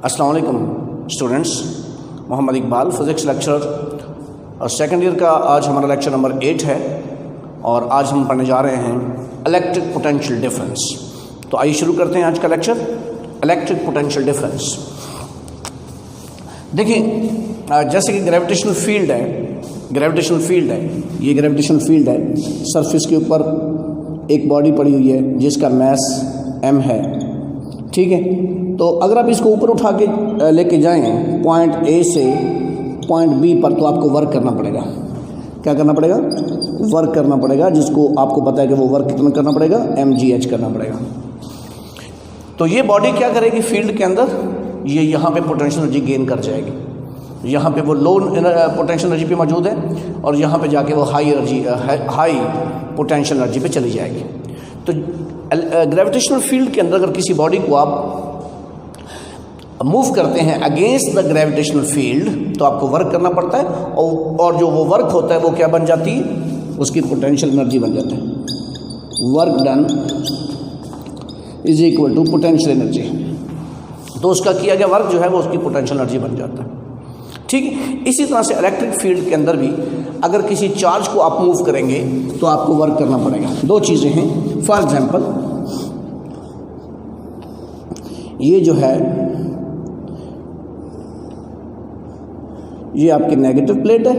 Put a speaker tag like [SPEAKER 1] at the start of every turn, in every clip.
[SPEAKER 1] अस्सलाम वालेकुम students, Mohammad Iqbal physics lecturer और सेकेंड ईयर का आज हमारा लेक्चर नंबर 8 है और आज हम पढ़ने जा रहे हैं इलेक्ट्रिक पोटेंशियल डिफरेंस। तो आइए शुरू करते हैं आज का लेक्चर, इलेक्ट्रिक पोटेंशियल डिफरेंस। देखिए, जैसे कि ग्रेविटेशनल फील्ड है, ये ग्रेविटेशनल फील्ड है, सरफेस के ऊपर एक बॉडी पड़ी हुई है जिसका मास m है, ठीक है। तो अगर आप इसको ऊपर उठा के लेके जाएं पॉइंट A से पॉइंट B पर, तो आपको वर्क करना पड़ेगा। क्या करना पड़ेगा? वर्क करना पड़ेगा, जिसको आपको पता है कि वो वर्क कितना करना पड़ेगा, mgh करना पड़ेगा। तो ये बॉडी क्या करेगी फील्ड के अंदर, ये यहाँ पे पोटेंशियल एनर्जी गेन कर जाएगी। यहाँ पे वो लो पोटेंशियल एनर्जी पे मौजूद है और यहाँ पे जाके वो हाई पोटेंशियल एनर्जी पे चली जाएगी। तो ग्रेविटेशनल फील्ड के अंदर अगर किसी बॉडी को आप मूव करते हैं अगेंस्ट द ग्रेविटेशनल फील्ड, तो आपको वर्क करना पड़ता है और जो वो वर्क होता है वो क्या बन जाती है, उसकी पोटेंशियल एनर्जी बन जाता है। Work done is equal to potential energy. तो उसका किया गया वर्क जो है वो उसकी पोटेंशियल एनर्जी बन जाता है, ठीक है। इसी तरह से इलेक्ट्रिक फील्ड के अंदर भी अगर किसी चार्ज को आप मूव करेंगे तो आपको वर्क करना पड़ेगा। दो चीज़ें हैं। फॉर एग्जांपल, ये जो है ये आपकी नेगेटिव प्लेट है,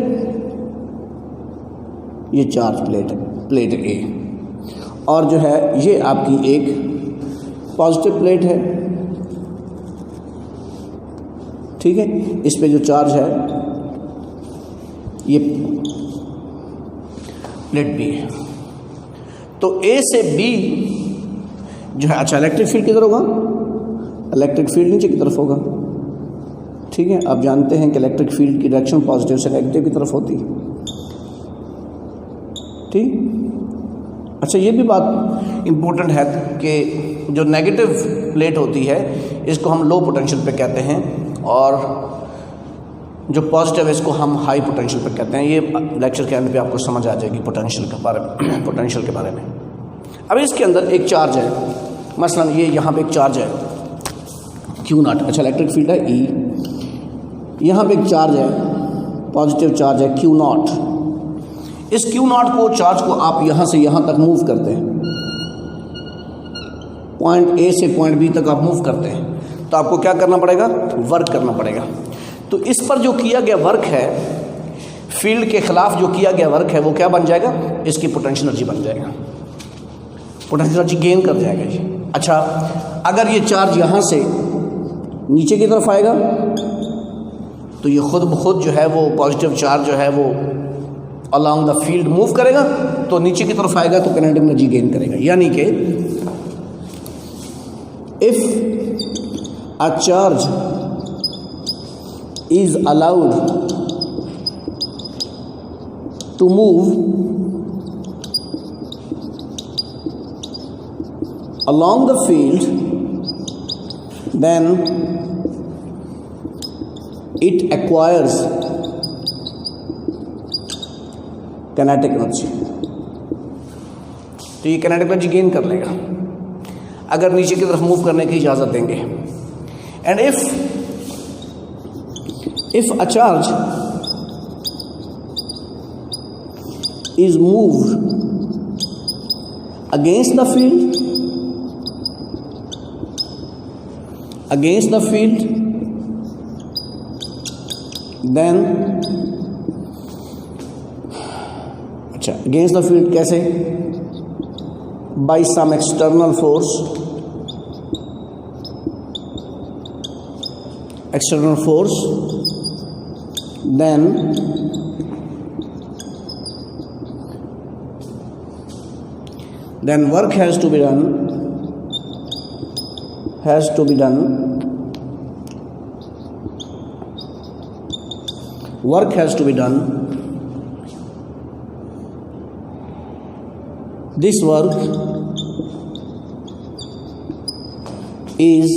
[SPEAKER 1] ये चार्ज प्लेट है, प्लेट A, और जो है ये आपकी एक पॉजिटिव प्लेट है, ठीक है। इस पे जो चार्ज है ये प्लेट B है। तो A से B जो है, अच्छा इलेक्ट्रिक फील्ड किधर होगा, इलेक्ट्रिक फील्ड नीचे की तरफ होगा, ठीक है। आप जानते हैं कि इलेक्ट्रिक फील्ड की डायरेक्शन पॉजिटिव से नेगेटिव की तरफ होती है, ठीक। अच्छा, ये भी बात इम्पोर्टेंट है कि जो नेगेटिव प्लेट होती है इसको हम लो पोटेंशियल पे कहते हैं और जो पॉजिटिव है इसको हम हाई पोटेंशियल पे कहते हैं। ये लेक्चर के एंड पे आपको समझ आ जाएगी पोटेंशियल के बारे में। अब इसके अंदर एक चार्ज है, मसलन ये यहाँ पे एक चार्ज है Q0। अच्छा, इलेक्ट्रिक फील्ड है E, यहाँ पे एक चार्ज है, पॉजिटिव चार्ज है Q0। इस Q0 को चार्ज को आप यहाँ से यहाँ तक मूव करते हैं, पॉइंट A से पॉइंट B तक आप मूव करते हैं, तो आपको क्या करना पड़ेगा, वर्क करना पड़ेगा। तो इस पर जो किया गया वर्क है, फील्ड के खिलाफ जो किया गया वर्क है, वो क्या बन जाएगा, इसकी पोटेंशियल एनर्जी बन जाएगा, पोटेंशियल एनर्जी गेन कर जाएगा जी। अच्छा, अगर ये चार्ज यहाँ से नीचे की तरफ आएगा तो ये खुद ब खुद जो है वो पॉजिटिव चार्ज जो है वो अलोंग द फील्ड मूव करेगा, तो नीचे की तरफ आएगा तो काइनेटिक एनर्जी गेन करेगा। यानी कि if a charge is allowed to move along the field, then it acquires kinetic energy। तो ये kinetic energy गेन कर लेगा अगर नीचे की तरफ मूव करने की इजाज़त देंगे। And if a charge is moved against the field, then अच्छा, against the field कैसे, by some external force, then work has to be done, this work is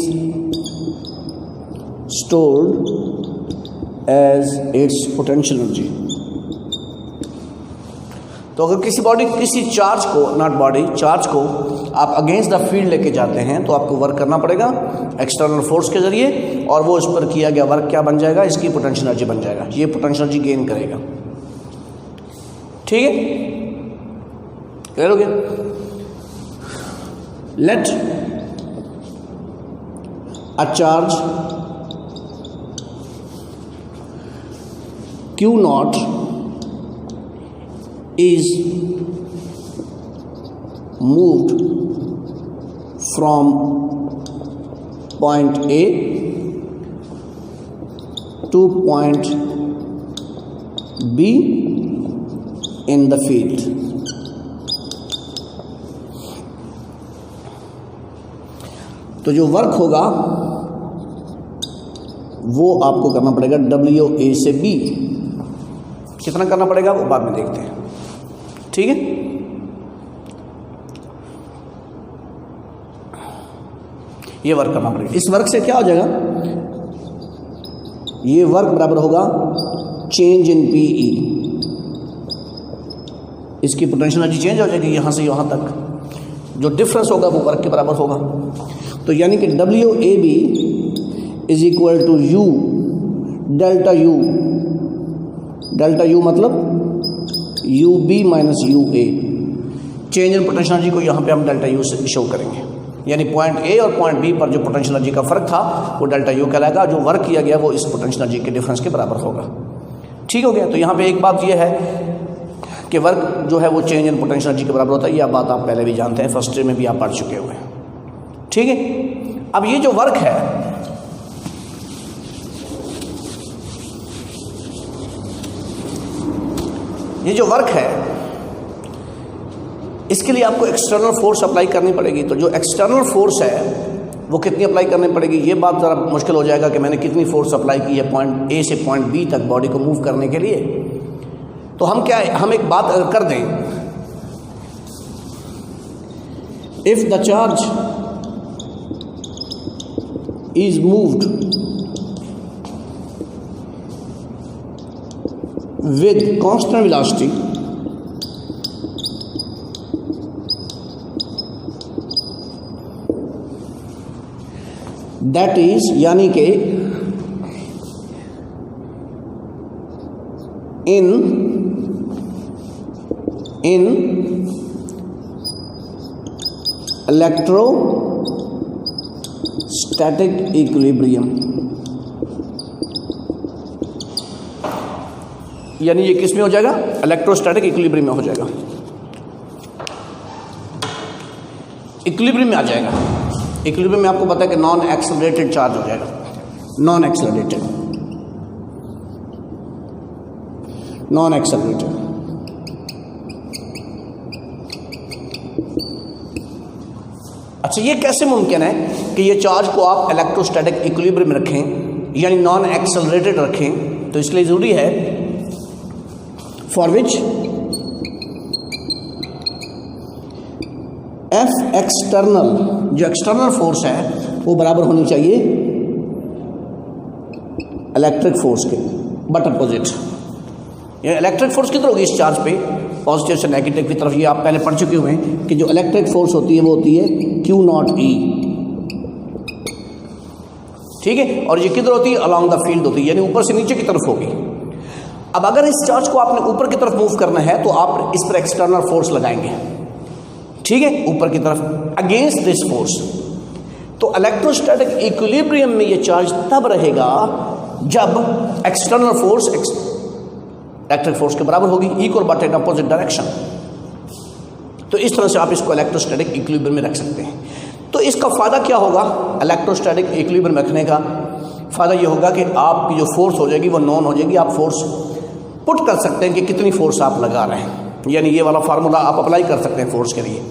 [SPEAKER 1] stored as its potential energy। तो अगर किसी body किसी charge को, not body, charge को आप against the field लेके जाते हैं तो आपको वर्क करना पड़ेगा एक्सटर्नल फोर्स के ज़रिए, और वो इस पर किया गया वर्क क्या बन जाएगा, इसकी पोटेंशियल एनर्जी बन जाएगा। ये पोटेंशियल एनर्जी गेन करेगा। ठीक है, क्लियर हो गया। Let a charge Q naught is moved from point A to point B in the field. तो जो वर्क होगा वो आपको करना पड़ेगा WA से B। कितना करना पड़ेगा वो बाद में देखते हैं। ठीक है, ये वर्क करना पड़ेगा। इस वर्क से क्या हो जाएगा, ये वर्क बराबर होगा चेंज इन PE। इसकी पोटेंशियल एनर्जी चेंज हो जाएगी यहां से यहां तक, जो डिफरेंस होगा वो वर्क के बराबर होगा। तो यानी कि WAB is equal to U delta U। Delta U मतलब UB minus UA। Change in potential energy को यहाँ पे हम डेल्टा U से शो करेंगे, यानी पॉइंट A और पॉइंट B पर जो पोटेंशियल एनर्जी का फर्क था वो डेल्टा U कहलाएगा। जो वर्क किया गया वो इस पोटेंशियल एनर्जी के डिफरेंस के बराबर होगा। ठीक हो गया। तो यहाँ पे एक बात ये है कि वर्क जो है वो चेंज इन पोटेंशियल एनर्जी के बराबर होता है। यह बात आप पहले भी जानते हैं, फर्स्ट ईयर में भी आप पढ़ चुके हुए हैं। ठीक है, अब ये जो वर्क है ये जो वर्क है इसके लिए आपको एक्सटर्नल फोर्स अप्लाई करनी पड़ेगी। तो जो एक्सटर्नल फोर्स है वो कितनी अप्लाई करनी पड़ेगी, ये बात ज़रा मुश्किल हो जाएगा कि मैंने कितनी फोर्स अप्लाई की है पॉइंट A से पॉइंट B तक बॉडी को मूव करने के लिए। तो हम एक बात अगर कर दें, if the charge is moved with constant velocity that is यानी कि in electrostatic equilibrium, यानी ये किस में हो जाएगा, इलेक्ट्रोस्टैटिक इक्विलिब्रियम में हो जाएगा। इक्विलिब्रियम में आ जाएगा। इक्विलिब्रियम में आपको पता है कि नॉन एक्सेलरेटेड चार्ज हो जाएगा, नॉन एक्सेलरेटेड। अच्छा, ये कैसे मुमकिन है कि ये चार्ज को आप इलेक्ट्रोस्टैटिक इक्विलिब्रियम में रखें, यानी नॉन एक्सेलरेटेड रखें? तो इसके लिए ज़रूरी है फॉर विच F एक्सटर्नल, जो एक्सटर्नल फोर्स है वो बराबर होनी चाहिए इलेक्ट्रिक फोर्स के, बट अपोजिट। ये इलेक्ट्रिक फोर्स किधर होगी इस चार्ज पे, पॉजिटिव से नेगेटिव की तरफ। ये आप पहले पढ़ चुके हुए हैं कि जो इलेक्ट्रिक फोर्स होती है वो होती है Q नॉट E। ठीक है, और ये किधर होती है, अलॉन्ग द फील्ड होती है, यानी ऊपर से नीचे की तरफ होगी। अब अगर इस चार्ज को आपने ऊपर की तरफ मूव करना है तो आप इस पर एक्सटर्नल फोर्स लगाएंगे, ठीक है, ऊपर की तरफ अगेंस्ट दिस फोर्स। तो इलेक्ट्रोस्टैटिक इक्विलिब्रियम में ये चार्ज तब रहेगा जब एक्सटर्नल फोर्स इलेक्ट्रिक फोर्स के बराबर होगी, equal but in opposite direction. तो इस तरह से आप इसको इलेक्ट्रोस्टैटिक इक्विलिब्रियम में रख सकते हैं। तो इसका फ़ायदा क्या होगा, इलेक्ट्रोस्टैटिक इक्विलिब्रियम में रखने का फ़ायदा ये होगा कि आपकी जो फोर्स हो जाएगी वो नॉन हो जाएगी। आप फोर्स पुट कर सकते हैं कि कितनी फोर्स आप लगा रहे हैं, यानी ये वाला फार्मूला आप अप्लाई कर सकते हैं फोर्स के लिए।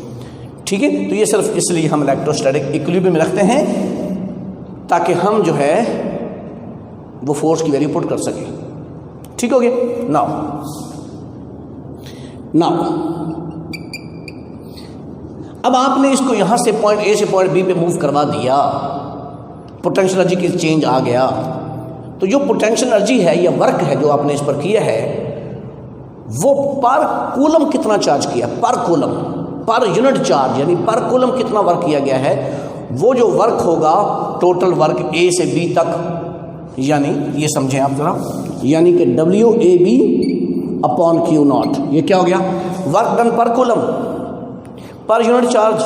[SPEAKER 1] ठीक है, तो ये सिर्फ इसलिए हम इलेक्ट्रोस्टैटिक इक्विलिब्रियम में रखते हैं ताकि हम जो है वो फोर्स की वैल्यू पुट कर सकें। ठीक हो गया। नाउ अब आपने इसको यहां से पॉइंट A से पॉइंट B पे मूव करवा दिया, पोटेंशियल एनर्जी की चेंज आ गया। तो जो पोटेंशियल एनर्जी है या वर्क है जो आपने इस पर किया है वो पर कूलम कितना चार्ज किया, पर कूलम पर यूनिट चार्ज यानी पर कूलम कितना वर्क किया गया है, वो जो वर्क होगा टोटल वर्क ए से बी तक, यानी ये समझें आप जरा, यानी कि WAB अपॉन Q0, ये क्या हो गया, work done per coulomb per unit charge,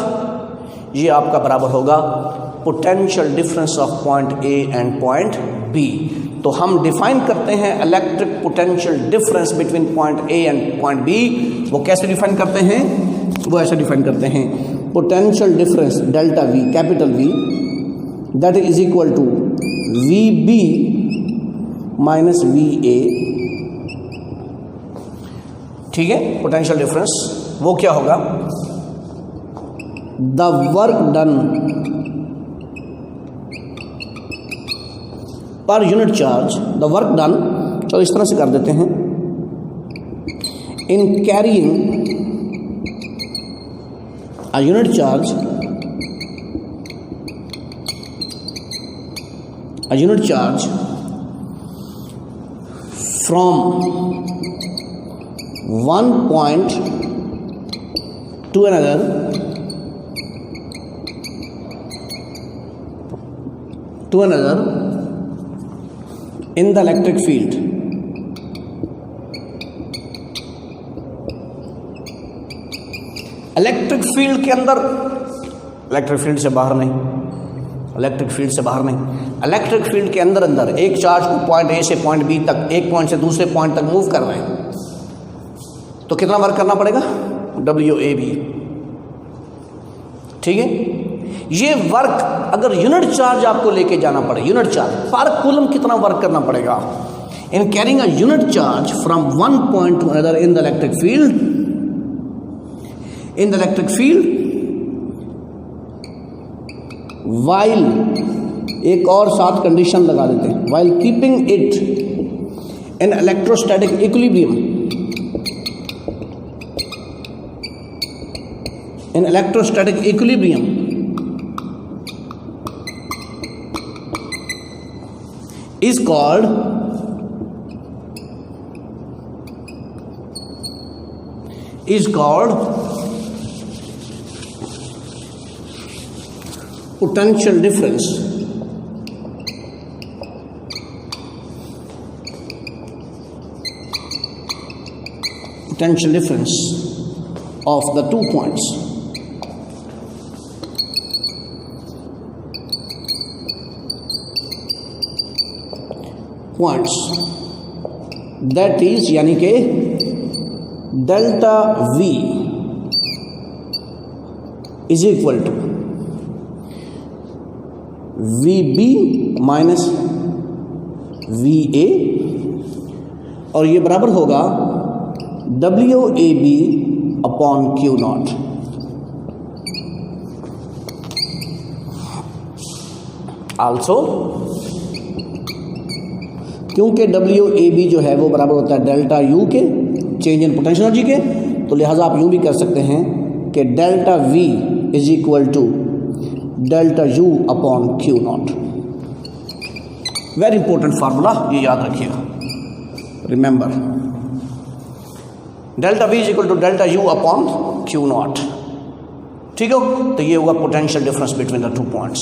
[SPEAKER 1] ये आपका बराबर होगा potential difference of point A and point B. तो हम डिफाइन करते हैं electric potential difference between point A and point B. वो कैसे डिफाइन करते हैं, वो ऐसे डिफाइन करते हैं, potential difference delta V, capital V, that is equal to VB minus VA। ठीक है, पोटेंशियल डिफरेंस वो क्या होगा, the work done per unit charge, the work done, चलो इस तरह से कर देते हैं, in carrying a unit charge, a unit charge from one point to another in the electric field. Electric field के अंदर, इलेक्ट्रिक फील्ड से बाहर नहीं, इलेक्ट्रिक फील्ड से बाहर नहीं, इलेक्ट्रिक फील्ड के अंदर अंदर एक चार्ज को पॉइंट ए से पॉइंट बी तक, एक पॉइंट से दूसरे पॉइंट तक मूव कर रहे हैं, तो कितना वर्क करना पड़ेगा, WAB। ठीक है, ये वर्क अगर यूनिट चार्ज आपको लेके जाना पड़े, यूनिट चार्ज पर कूलम कितना वर्क करना पड़ेगा, इन carrying a unit charge from one point two another in the electric field, in the electric field while, एक और साथ कंडीशन लगा देते हैं, while keeping it in electrostatic equilibrium, in electrostatic equilibrium is called potential difference of the 2 points. That is यानी कि delta V is equal to VB minus VA, और ये बराबर होगा WAB अपॉन Q0। आल्सो क्योंकि WAB जो है वो बराबर होता है डेल्टा U के, चेंज इन पोटेंशियल एनर्जी के, तो लिहाजा आप यूँ भी कर सकते हैं कि delta V is equal to delta U upon Q0। Very important formula, ये याद रखिएगा, remember, delta V is equal to delta U upon Q0। ठीक हो, तो ये होगा potential difference between the 2 points.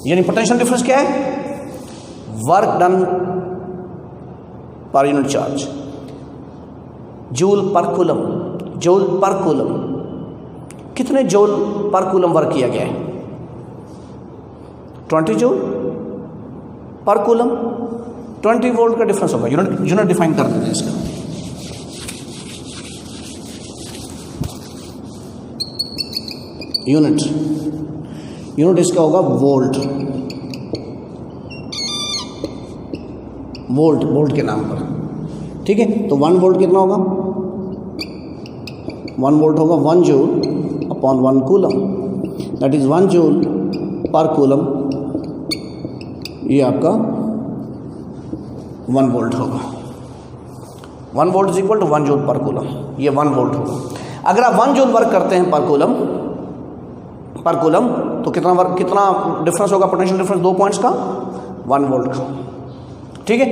[SPEAKER 1] यानी पोटेंशियल डिफरेंस क्या है, work done per unit charge, joule per coulomb, joule per coulomb, कितने जूल पर कूलम वर्क किया गया है, 20 जूल पर कूलम, 20 वोल्ट का डिफरेंस होगा। यूनिट डिफाइन कर देते हैं इसका, यूनिट इसका होगा वोल्ट, वोल्ट के नाम पर। ठीक है, तो 1 वोल्ट कितना होगा, 1 वोल्ट होगा 1 joule upon 1 coulomb, that is 1 joule per coulomb, ये आपका 1 वोल्ट होगा। 1 volt is equal to 1 joule per coulomb, ये 1 वोल्ट होगा। अगर आप 1 जूल वर्क करते हैं पर कूलम तो कितना डिफरेंस होगा, पोटेंशियल डिफरेंस 2 पॉइंट्स का, 1 वोल्ट का। ठीक है,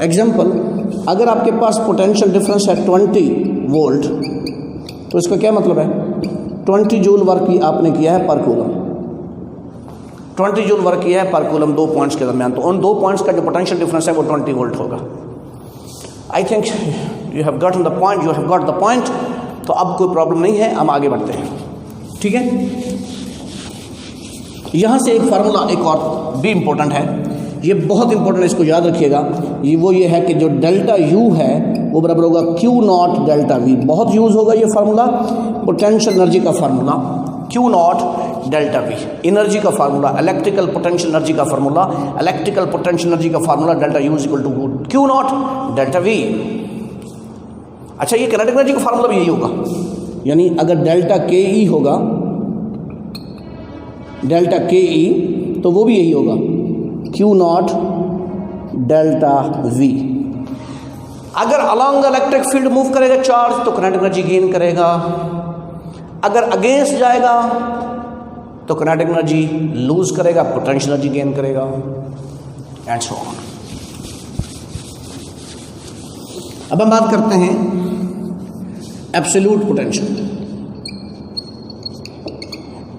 [SPEAKER 1] एग्जाम्पल, अगर आपके पास पोटेंशियल डिफरेंस है 20 वोल्ट, तो इसका क्या मतलब है, 20 जूल वर्क की आपने किया है पर कूलम, 20 जूल वर्क किया है पर कूलम 2 पॉइंट्स के दरमियान, तो उन 2 पॉइंट्स का जो पोटेंशियल डिफरेंस है वो 20 वोल्ट होगा। I think you have gotten the point, you have got the point. तो अब कोई प्रॉब्लम नहीं है, हम आगे बढ़ते हैं। ठीक है, यहाँ से एक फार्मूला एक और भी इम्पोर्टेंट है, ये बहुत इंपॉर्टेंट, इसको याद रखिएगा। ये है कि जो डेल्टा यू है वो बराबर होगा क्यू नॉट डेल्टा वी। बहुत यूज़ होगा ये फार्मूला, पोटेंशियल एनर्जी का formula, Q naught delta V, energy का फार्मूला, इलेक्ट्रिकल पोटेंशियल एनर्जी का फार्मूला, इलेक्ट्रिकल पोटेंशियल एनर्जी का formula delta U is equal to Q naught delta V. अच्छा, ये kinetic energy का फार्मूला भी यही होगा, यानी अगर डेल्टा के ई होगा, डेल्टा के ई, तो वो भी यही होगा क्यू नॉट डेल्टा वी। अगर along the electric field move करेगा चार्ज तो किनेटिक एनर्जी गेन करेगा, अगर अगेंस्ट जाएगा तो किनेटिक एनर्जी लूज करेगा, पोटेंशियल एनर्जी गेन करेगा, एंड सो ऑन। अब हम बात करते हैं absolute potential.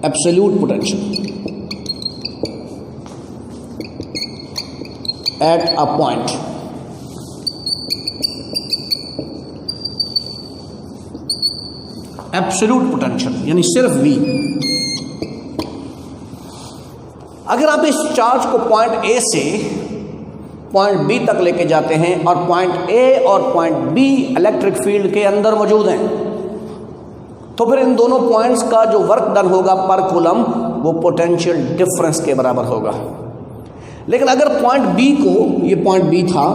[SPEAKER 1] Absolute potential at a point, absolute potential यानी सिर्फ V। अगर आप इस चार्ज को पॉइंट A से पॉइंट B तक लेके जाते हैं और पॉइंट A और पॉइंट B इलेक्ट्रिक फील्ड के अंदर मौजूद हैं, तो फिर इन दोनों पॉइंट्स का जो वर्क डन होगा पर कूलम वो पोटेंशियल डिफरेंस के बराबर होगा। लेकिन अगर पॉइंट B को, ये पॉइंट B था,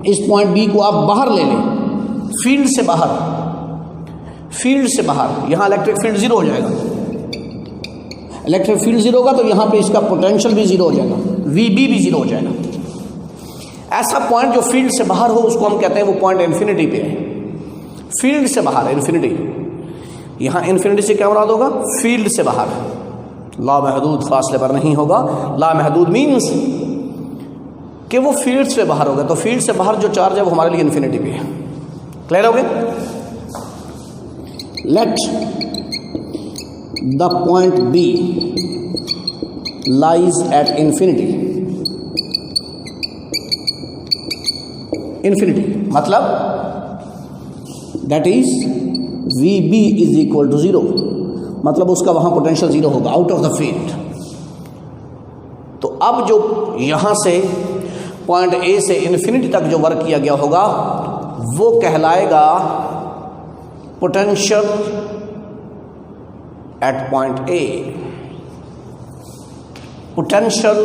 [SPEAKER 1] इस पॉइंट B को आप बाहर ले लें, फील्ड से बाहर, फील्ड से बाहर, यहां इलेक्ट्रिक फील्ड जीरो हो जाएगा। इलेक्ट्रिक फील्ड जीरो होगा तो यहां पे इसका पोटेंशियल भी जीरो हो जाएगा, VB भी जीरो हो जाएगा। ऐसा पॉइंट जो फील्ड से बाहर हो उसको हम कहते हैं वो पॉइंट इन्फिनिटी पे है। फील्ड से बाहर इन्फिनिटी, यहां इन्फिनिटी से क्या मुराद होगा? फील्ड से बाहर। ला महदूद फासले पर नहीं होगा। ला महदूद मीन्स कि वो फील्ड से बाहर होगा, तो फील्ड से बाहर जो चार्ज है वो हमारे लिए इन्फिनिटी पे है। क्लियर हो गया? Let the point B lies at infinity। Infinity मतलब that is VB is equal to 0, मतलब उसका वहां पोटेंशियल 0 होगा, आउट ऑफ द फील्ड। तो अब जो यहां से पॉइंट A से इन्फिनिटी तक जो वर्क किया गया होगा वो कहलाएगा potential at point A। Potential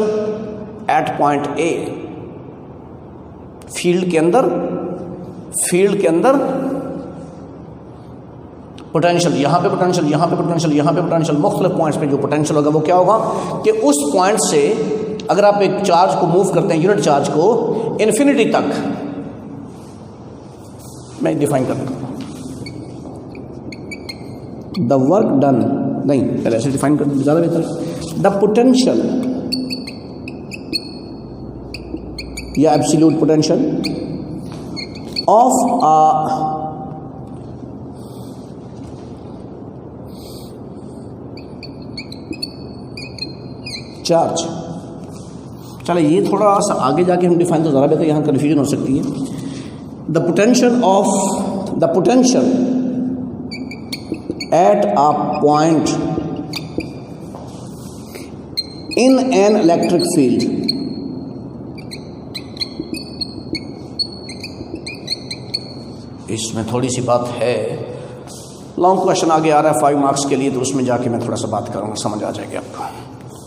[SPEAKER 1] at point A, field के अंदर, फील्ड के अंदर पोटेंशियल, यहां पे पोटेंशियल, यहां पे पोटेंशियल, यहां पे पोटेंशियल, मुख्तलिफ पॉइंट्स पे जो पोटेंशियल होगा वो क्या होगा कि उस पॉइंट से अगर आप एक चार्ज को मूव करते हैं, यूनिट चार्ज को इन्फिनिटी तक, मैं डिफाइन कर देता हूं, द वर्क डन, नहीं पहले ऐसे डिफाइन कर ज़्यादा बेहतर है। द पोटेंशियल या absolute potential of a charge. चलो ये थोड़ा सा आगे जाके हम डिफाइन तो ज़रा बेहतर, यहाँ कन्फ्यूजन हो सकती है। The potential of, the potential at a point in an electric field इसमें थोड़ी सी बात है, लॉन्ग क्वेश्चन आगे आ रहा है 5 मार्क्स के लिए, तो उसमें जाके मैं थोड़ा सा बात करूँगा, समझ आ जाएगी आपको।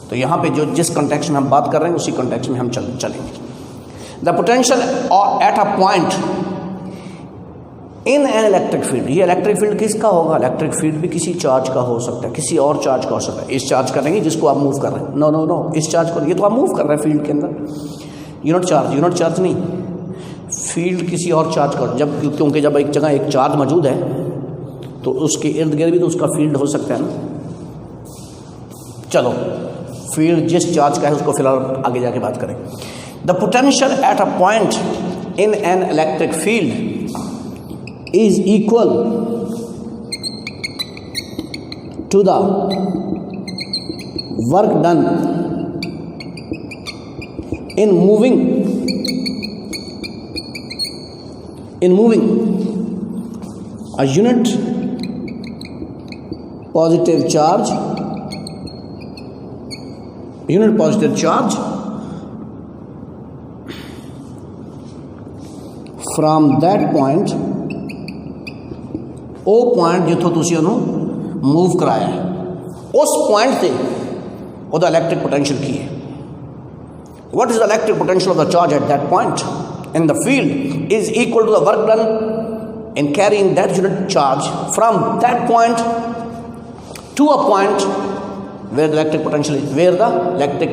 [SPEAKER 1] तो यहाँ पे जो जिस कॉन्टेक्स्ट में हम बात कर रहे हैं उसी कॉन्टेक्स्ट में हम चलेंगे। The potential at a point in an electric field, ये इलेक्ट्रिक फील्ड किसका होगा? इलेक्ट्रिक फील्ड भी किसी चार्ज का हो सकता है, किसी और चार्ज का हो सकता है। इस चार्ज का नहीं जिसको आप मूव कर रहे हैं, नो नो नो, इस चार्ज को, ये तो आप मूव कर रहे हैं फील्ड के अंदर, यूनिट चार्ज, यूनिट चार्ज नहीं, फील्ड किसी और चार्ज का, जब क्योंकि जब एक जगह एक चार्ज मौजूद है तो उसके इर्द गिर्द भी तो उसका फील्ड हो सकता है ना। चलो फील्ड जिस चार्ज का है उसको फिलहाल आगे जाके बात करें। The potential at a point in an electric field is equal to the work done in moving a unit positive charge from that point, ਉਹ ਪੁਆਇੰਟ ਜਿੱਥੋਂ ਤੁਸੀਂ ਉਹਨੂੰ ਮੂਵ ਕਰਾਇਆ ਹੈ, ਉਸ ਪੁਆਇੰਟ ਤੇ ਉਹਦਾ ਇਲੈਕਟ੍ਰਿਕ ਪੋਟੈਂਸ਼ੀਅਲ ਕੀ ਹੈ? What is the electric potential of the charge at that point in the field is equal to the work done in carrying that unit charge from that point to a point where the electric potential is, where the electric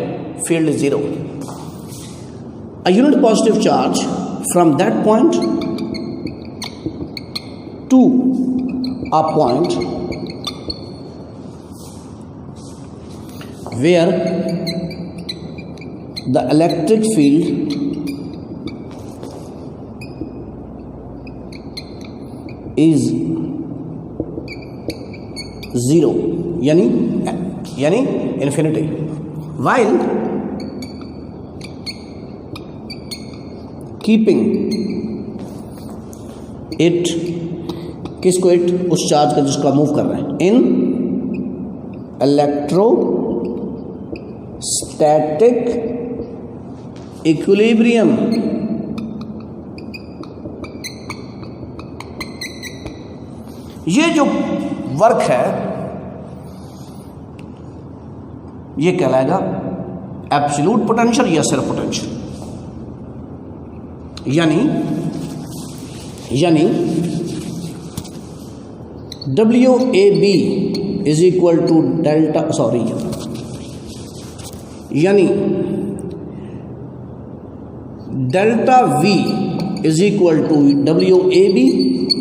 [SPEAKER 1] field is zero. A unit positive charge from that point to a point where the electric field is zero, यानी infinity, while keeping it, किसको it? उस charge का जिसको आप move कर रहे हैं, in electrostatic equilibrium. ये जो वर्क है ये कहलाएगा एब्सोल्यूट पोटेंशियल या सेल्फ पोटेंशियल, यानी WAB is equal to delta, यानी delta V is equal to WAB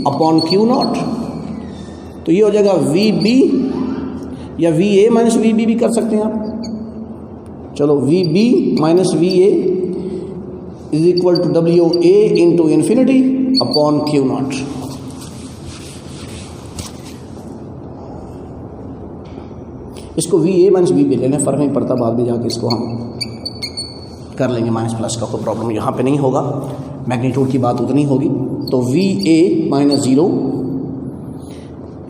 [SPEAKER 1] upon Q naught. तो ये हो जाएगा VB या VA माइनस VB भी कर सकते हैं आप। चलो VB minus VA is equal to WA into infinity upon Q naught. इसको VA माइनस VB लेने फ़र्क नहीं पड़ता, बाद में जाके इसको हम कर लेंगे माइनस प्लस का, कोई प्रॉब्लम यहाँ पे नहीं होगा, मैग्नीट्यूड की बात उतनी होगी। तो VA minus 0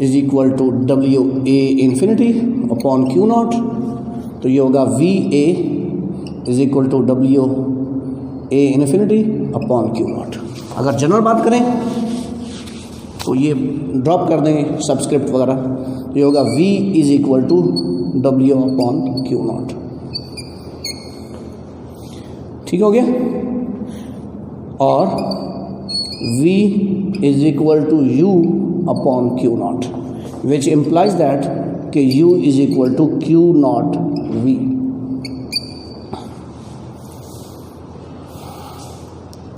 [SPEAKER 1] is equal to WA infinity upon Q naught. तो ये होगा VA is equal to WA infinity upon Q naught. अगर जनरल बात करें तो ये ड्रॉप कर देंगे सब्सक्रिप्ट वगैरह, ये होगा V is equal to W upon Q naught. ठीक हो गया? और V is equal to U upon Q naught, which implies that कि U is equal to Q naught V।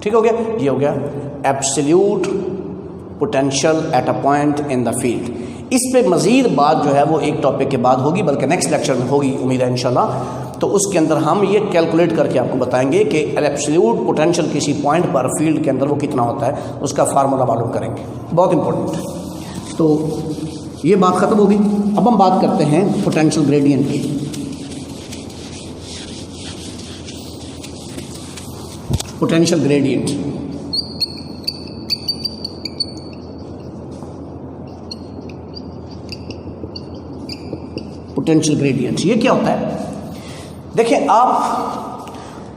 [SPEAKER 1] ठीक हो गया? ये हो गया absolute potential at a point in the field. इस पे मज़ीद बात जो है वो एक टॉपिक के बाद होगी, बल्कि नेक्स्ट लेक्चर में होगी, उम्मीद है इंशाल्लाह। तो उसके अंदर हम ये कैलकुलेट करके आपको बताएंगे कि एब्सोल्यूट पोटेंशियल किसी पॉइंट पर फील्ड के अंदर वो कितना होता है, उसका फार्मूला मालूम करेंगे, बहुत इंपॉर्टेंट है। तो ये बात ख़त्म होगी। अब हम बात करते हैं पोटेंशियल ग्रेडियंट की। पोटेंशियल ग्रेडियंट पोटेंशियल ग्रेडियंट ये क्या होता है? देखिए, आप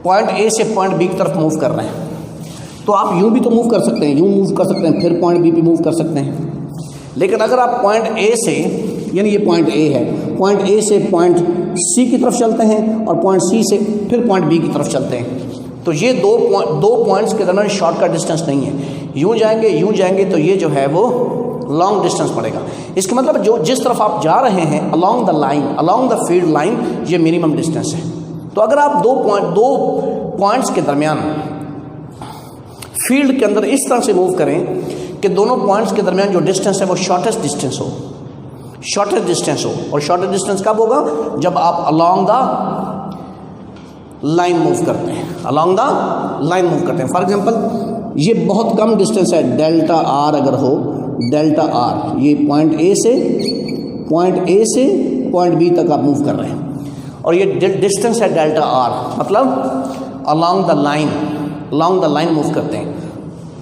[SPEAKER 1] पॉइंट ए से पॉइंट बी की तरफ मूव कर रहे हैं, तो आप यूं भी तो मूव कर सकते हैं, यूं मूव कर सकते हैं, फिर पॉइंट बी पे मूव कर सकते हैं। लेकिन अगर आप पॉइंट ए से, यानी ये पॉइंट ए है, पॉइंट ए से पॉइंट सी की तरफ चलते हैं और पॉइंट सी से फिर पॉइंट बी की तरफ चलते हैं, तो ये दो पॉइंट्स के दरमियान शॉर्टकट डिस्टेंस नहीं है। यूं जाएंगे तो ये जो है वो लॉन्ग डिस्टेंस पड़ेगा। इसका मतलब जो जिस तरफ आप जा रहे हैं along the line, along the field line, ये मिनिमम डिस्टेंस है। तो अगर आप दो पॉइंट्स के दरमियान फील्ड के अंदर इस तरह से मूव करें कि दोनों पॉइंट्स के दरमियान जो डिस्टेंस है वो शॉर्टेस्ट डिस्टेंस हो, और शॉर्टेस्ट डिस्टेंस कब होगा? जब आप अलोंग द लाइन मूव करते हैं, फॉर एग्जांपल ये बहुत कम डिस्टेंस है, डेल्टा आर अगर हो, डेल्टा आर, ये पॉइंट ए से पॉइंट ए से पॉइंट बी तक आप मूव कर रहे हैं, और ये डिस्टेंस है डेल्टा आर, मतलब अलोंग द लाइन मूव करते हैं।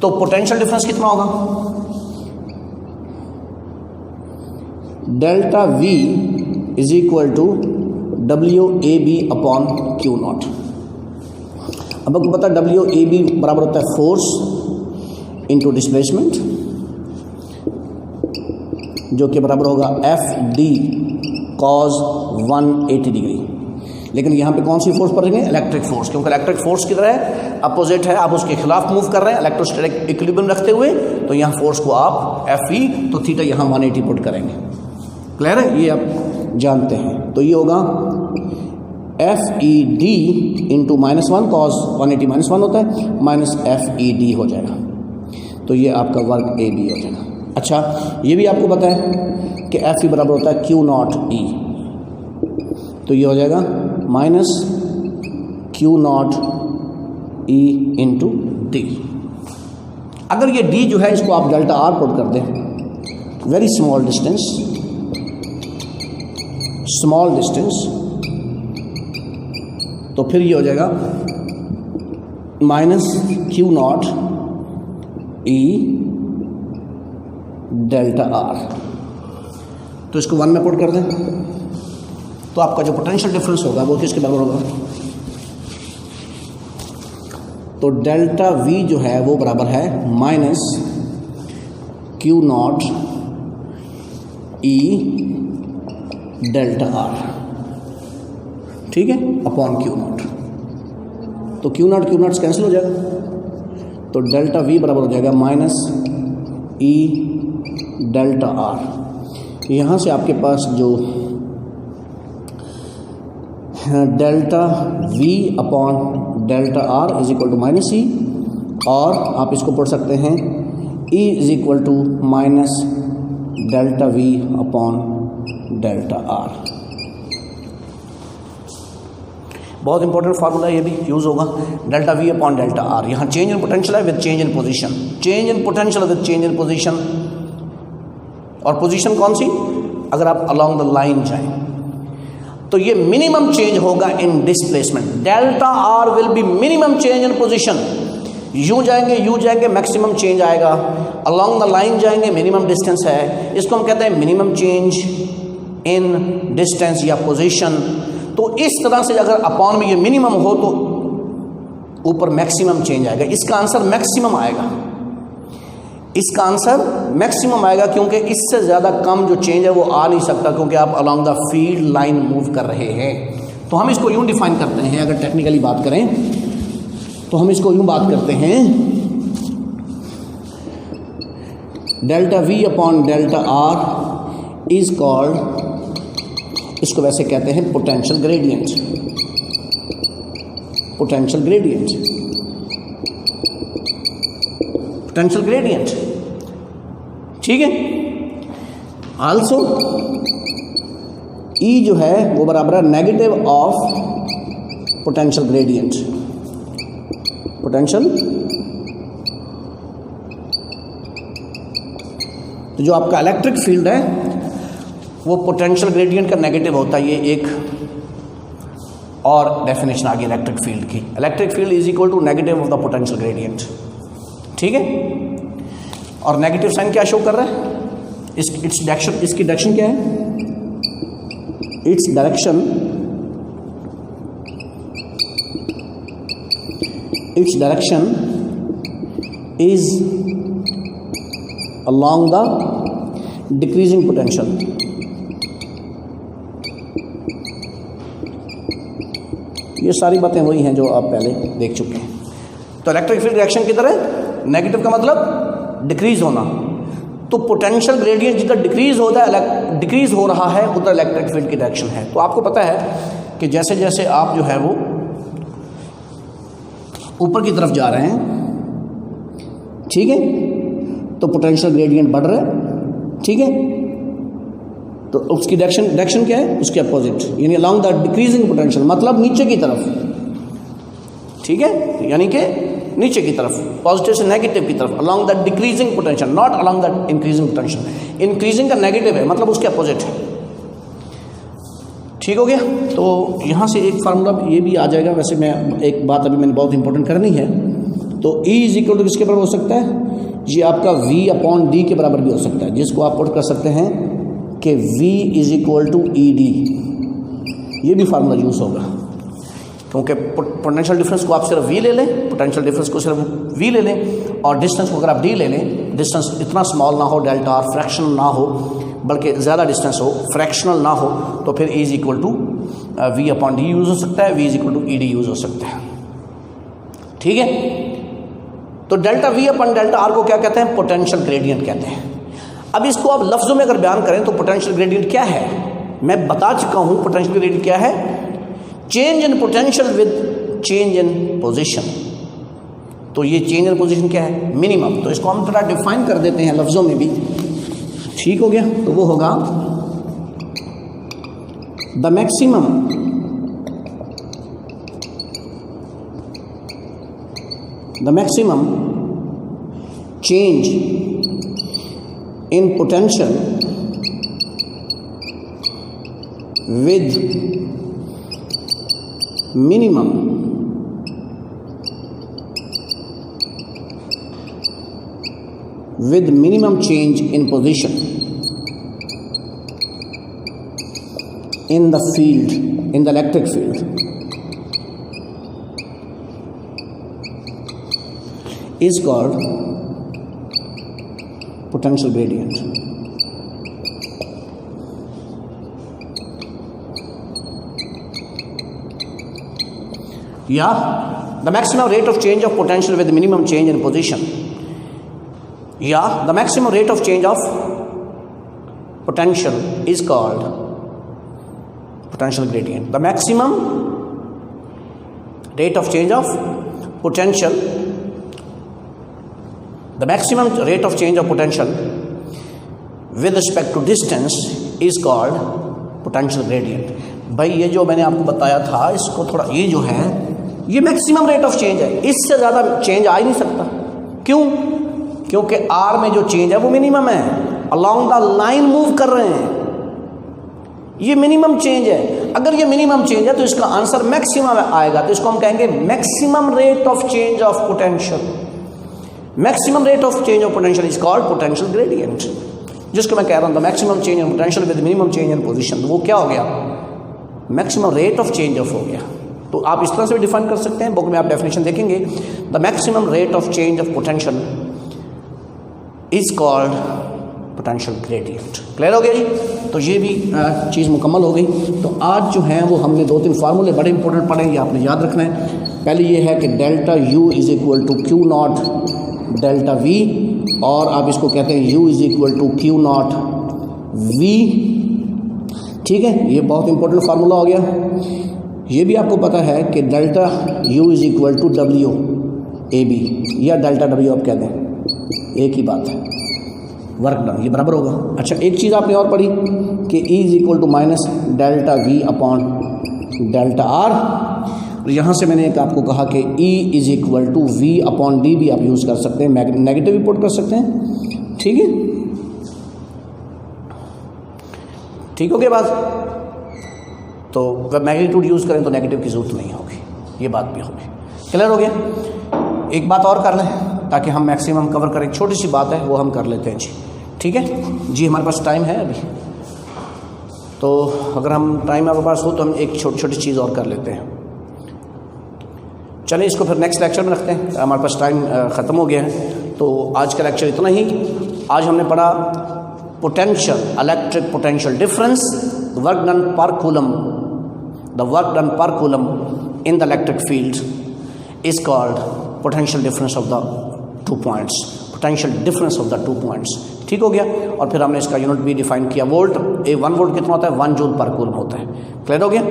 [SPEAKER 1] तो पोटेंशियल डिफरेंस कितना होगा? Delta V is equal to W A B upon Q naught. अब आपको पता है डब्ल्यू ए बी बराबर होता है फोर्स इंटू डिस्प्लेसमेंट, जो कि बराबर होगा एफ डी कॉज 180 डिग्री। लेकिन यहाँ पे कौन सी फोर्स पड़ेंगे? इलेक्ट्रिक फोर्स, क्योंकि इलेक्ट्रिक फोर्स की तरह अपोजिट है, आप उसके खिलाफ मूव कर रहे हैं इलेक्ट्रोस्टैटिक इक्विलिब्रियम रखते हुए, तो यहाँ फोर्स को आप एफ ई, तो थीटा यहाँ 180 पुट करेंगे। क्लियर है? ये आप जानते हैं। तो ये होगा F E D into -1 cause 180 -1 होता है, माइनस एफ ई डी हो जाएगा, तो ये आपका वर्ग ए बी हो जाएगा। अच्छा, ये भी आपको पता है कि एफ ई बराबर होता है क्यू नॉट ई, तो ये हो जाएगा minus Q not E into D. अगर ये डी जो है इसको आप डेल्टा आर पुट कर दें, वेरी स्मॉल डिस्टेंस, तो फिर ये हो जाएगा minus Q not E delta R. तो इसको 1 में पुट कर दें, तो आपका जो पोटेंशियल डिफरेंस होगा वो किसके बराबर होगा? तो डेल्टा वी जो है वो बराबर है minus Q not E delta R, ठीक है, अपॉन क्यू नॉट। तो क्यू नॉट कैंसिल हो जाएगा, तो डेल्टा वी बराबर हो जाएगा माइनस ई डेल्टा आर। यहाँ से आपके पास जो delta V upon delta R is equal to minus E, और आप इसको पढ़ सकते हैं E is equal to minus delta V upon delta R. बहुत इंपॉर्टेंट फार्मूला ये भी यूज़ होगा, delta V upon delta R. यहाँ चेंज इन पोटेंशियल है with change in position, change in potential with change in position, और position कौन सी? अगर आप अलोंग द लाइन जाएं तो ये मिनिमम चेंज होगा इन displacement. Delta R will be minimum change in position, you जाएंगे मैक्सिमम चेंज आएगा, अलोंग द लाइन जाएंगे मिनिमम डिस्टेंस है, इसको हम कहते हैं मिनिमम चेंज इन डिस्टेंस या पोजीशन। तो इस तरह से अगर अपॉन में ये मिनिमम हो तो ऊपर मैक्सिमम चेंज आएगा। इसका आंसर मैक्सिमम आएगा, इसका आंसर मैक्सिमम आएगा, क्योंकि इससे ज़्यादा कम जो चेंज है वो आ नहीं सकता, क्योंकि आप along the field line move कर रहे हैं। तो हम इसको यूँ डिफाइन करते हैं, अगर टेक्निकली बात करें तो हम इसको यूँ बात करते हैं, delta V upon delta R is called, इसको वैसे कहते हैं पोटेंशियल ग्रेडियंट, पोटेंशियल ग्रेडियंट, ठीक है। आल्सो ई जो है वो बराबर है negative of potential gradient, potential. तो जो आपका इलेक्ट्रिक फील्ड है वो पोटेंशियल ग्रेडियंट का नेगेटिव होता है। ये एक और डेफिनेशन आ गई इलेक्ट्रिक फील्ड की, electric field is equal to negative of the potential gradient, ठीक है। और नेगेटिव साइन क्या शो कर रहा है? इट्स डायरेक्शन, इसकी डायरेक्शन क्या है? Its direction is along the decreasing potential। ये सारी बातें वही हैं जो आप पहले देख चुके हैं। तो इलेक्ट्रिक फील्ड रिएक्शन की तरह नेगेटिव का मतलब डिक्रीज होना, तो पोटेंशियल ग्रेडियंट जितना डिक्रीज होता है, डिक्रीज हो रहा है उधर इलेक्ट्रिक फील्ड की डायरेक्शन है। तो आपको पता है कि जैसे जैसे आप जो है वो ऊपर की तरफ जा रहे हैं, ठीक है, तो पोटेंशियल ग्रेडियंट बढ़ रहा है, ठीक है। तो उसकी डायरेक्शन क्या है? उसके अपोजिट, यानी अलोंग द डिक्रीजिंग पोटेंशियल, मतलब नीचे की तरफ, ठीक है, यानी कि नीचे की तरफ, पॉजिटिव से नेगेटिव की तरफ, along the decreasing potential, not along the increasing potential. Increasing का नेगेटिव है, मतलब उसके अपोजिट है। ठीक हो गया। तो यहाँ से एक फार्मूला ये भी आ जाएगा। वैसे मैं एक बात अभी मैंने बहुत इंपॉर्टेंट करनी है। तो E इज इक्वल टू किसके बराबर हो सकता है? ये आपका V अपॉन D के बराबर भी हो सकता है, जिसको आप पुट कर सकते हैं कि V is equal to ED। ये भी फार्मूला यूज़ होगा, क्योंकि पोटेंशियल डिफरेंस को आप सिर्फ V ले लें, पोटेंशियल डिफरेंस को सिर्फ V ले लें, और डिस्टेंस को अगर आप D ले लें, डिस्टेंस इतना स्मॉल ना हो, डेल्टा आर फ्रैक्शनल ना हो, बल्कि ज़्यादा डिस्टेंस हो, फ्रैक्शनल ना हो, तो फिर E is equal to V upon D use हो सकता है, V is equal to ED use हो सकता है। ठीक है। तो delta V upon delta R को क्या कहते हैं? पोटेंशियल ग्रेडियंट कहते हैं। अब इसको आप लफ्ज़ों में अगर बयान करें तो पोटेंशियल ग्रेडियंट क्या है? मैं बता चुका हूँ पोटेंशियल ग्रेडियंट क्या है। Change in potential with change in position. तो ये चेंज इन पोजीशन क्या है? मिनिमम। तो इसको हम थोड़ा डिफाइन कर देते हैं लफ्ज़ों में भी। ठीक हो गया। तो वो होगा the maximum change in potential with minimum change in position in the field, in the electric field, is called potential gradient. Yeah, the maximum rate of change of potential with minimum change in position. Yeah, the maximum rate of change of potential is called potential gradient. The maximum rate of change of potential, the maximum rate of change of potential with respect to distance is called potential gradient. भाई ये जो मैंने आपको बताया था, इसको थोड़ा, ये जो है ये मैक्सिमम रेट ऑफ चेंज है, इससे ज़्यादा चेंज आ ही नहीं सकता। क्यों? क्योंकि आर में जो चेंज है वो मिनिमम है, अलोंग द लाइन मूव कर रहे हैं, ये मिनिमम चेंज है। अगर ये मिनिमम चेंज है तो इसका आंसर मैक्सिमम आएगा। तो इसको हम कहेंगे maximum rate of change of potential. Maximum rate of change of potential is called potential gradient, जिसको मैं कह रहा हूँ maximum change in potential with minimum change in position. तो वो क्या हो गया? Maximum rate of change of हो गया। तो आप इस तरह से भी डिफाइन कर सकते हैं, बुक में आप डेफिनेशन देखेंगे। The maximum rate of change of potential is called potential gradient. Clear हो गया जी? तो ये भी चीज़ मुकम्मल हो गई। तो आज जो है वो हमने 2-3 फार्मूले बड़े इंपॉर्टेंट पढ़े, ये आपने याद रखना है। पहले ये है कि delta U is equal to Q naught delta V, और आप इसको कहते हैं U is equal to Q naught V. ठीक है, ये बहुत इंपॉर्टेंट फार्मूला हो गया। ये भी आपको पता है कि delta U is equal to W A B, या डेल्टा डब्ल्यू आप कह दें, एक ही बात है, वर्क डन, ये बराबर होगा। अच्छा, एक चीज़ आपने और पढ़ी कि E is equal to minus delta V upon delta R. और यहाँ से मैंने एक आपको कहा कि E is equal to V upon D भी आप यूज़ कर सकते हैं, नेगेटिव भी पुट कर सकते हैं। ठीक है, ठीक हो गया बात? तो जब मैग्नीट्यूड यूज़ करें तो नेगेटिव की ज़रूरत नहीं होगी, ये बात भी होगी। क्लियर हो गया? एक बात और कर लें ताकि हम मैक्सिमम कवर करें। छोटी सी बात है वो हम कर लेते हैं जी। ठीक है जी, हमारे पास टाइम है अभी, तो अगर हम टाइम हमारे पास हो तो हम एक छोटी छोटी चीज़ और कर लेते हैं। चलिए इसको फिर नेक्स्ट लेक्चर में रखते हैं, हमारे पास टाइम ख़त्म हो गया है। तो आज का लेक्चर इतना ही। आज हमने पढ़ा potential, electric potential difference, work done per coulomb, the work done per coulomb in the electric field is called potential difference of the 2 points, potential difference of the 2 points. ठीक हो गया? और फिर हमने इसका यूनिट भी डिफाइन किया, volt. 1 volt कितना होता है? 1 जूल पर कूलम होता है। क्लियर हो गया?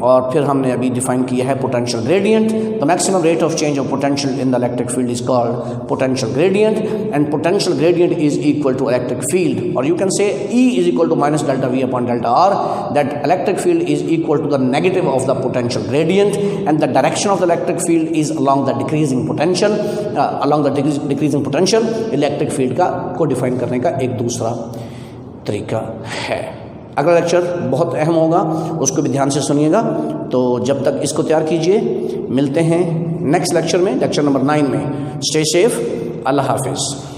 [SPEAKER 1] और फिर हमने अभी डिफाइन किया है potential gradient. The maximum rate of change of potential in the electric field is called potential gradient, and potential gradient is equal to electric field, और you can say E is equal to minus delta V upon delta R, that electric field is equal to the negative of the potential gradient, and the direction of the electric field is along the decreasing potential, along the decreasing potential. Electric field का को define करने का एक दूसरा तरीका है। अगला lecture बहुत अहम होगा, उसको भी ध्यान से सुनिएगा। तो जब तक इसको तैयार कीजिए, मिलते हैं नेक्स्ट लेक्चर में, लेक्चर नंबर 9 में। स्टे सेफ, अल्लाह हाफिज़।